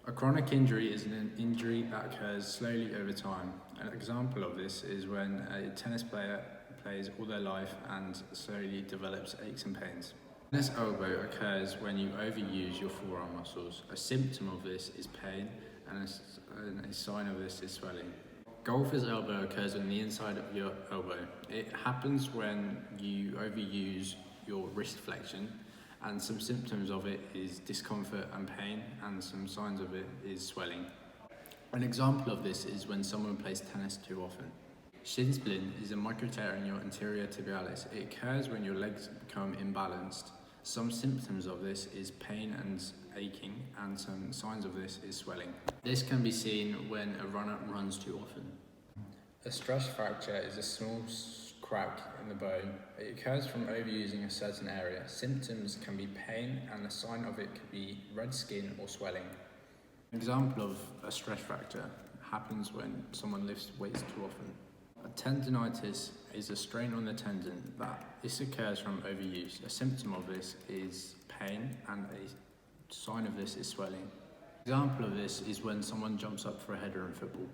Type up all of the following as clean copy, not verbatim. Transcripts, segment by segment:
A chronic injury is an injury that occurs slowly over time. An example of this is when a tennis player plays all their life and slowly develops aches and pains. Tennis elbow occurs when you overuse your forearm muscles. A symptom of this is pain, and a sign of this is swelling. Golfer's elbow occurs on the inside of your elbow. It happens when you overuse your wrist flexion, and some symptoms of it is discomfort and pain, and some signs of it is swelling. An example of this is when someone plays tennis too often. Shin splint is a micro tear in your anterior tibialis. It occurs when your legs become imbalanced. Some symptoms of this is pain and aching, and some signs of this is swelling. This can be seen when a runner runs too often. A stress fracture is a small crack in the bone. It occurs from overusing a certain area. Symptoms can be pain, and a sign of it could be red skin or swelling. An example of a stress fracture happens when someone lifts weights too often. A tendinitis is a strain on the tendon this occurs from overuse. A symptom of this is pain, and a sign of this is swelling. An example of this is when someone jumps up for a header in football.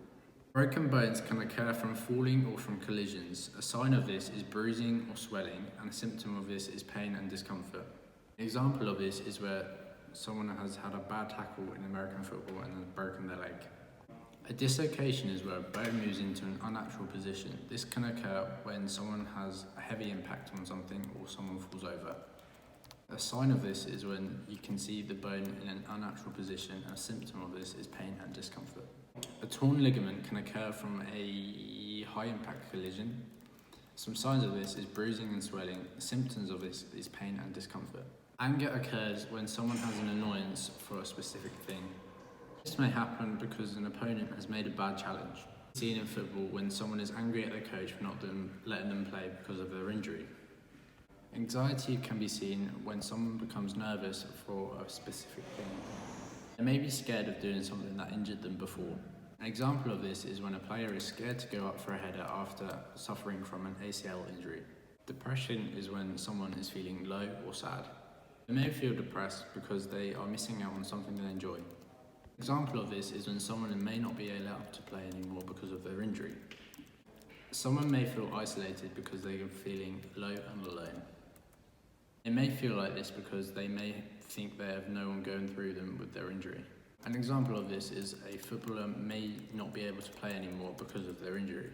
Broken bones can occur from falling or from collisions. A sign of this is bruising or swelling, and a symptom of this is pain and discomfort. An example of this is where someone has had a bad tackle in American football and has broken their leg. A dislocation is where a bone moves into an unnatural position. This can occur when someone has a heavy impact on something or someone falls over. A sign of this is when you can see the bone in an unnatural position, and a symptom of this is pain and discomfort. A torn ligament can occur from a high impact collision. Some signs of this is bruising and swelling. Symptoms of this is pain and discomfort. Anger occurs when someone has an annoyance for a specific thing. This may happen because an opponent has made a bad challenge. Seen in football when someone is angry at their coach for not letting them play because of their injury. Anxiety can be seen when someone becomes nervous for a specific thing. They may be scared of doing something that injured them before. An example of this is when a player is scared to go up for a header after suffering from an ACL injury. Depression is when someone is feeling low or sad. They may feel depressed because they are missing out on something they enjoy. An example of this is when someone may not be allowed to play anymore because of their injury. Someone may feel isolated because they are feeling low and alone. They may feel like this because they may think they have no one going through them with their injury. An example of this is a footballer may not be able to play anymore because of their injury.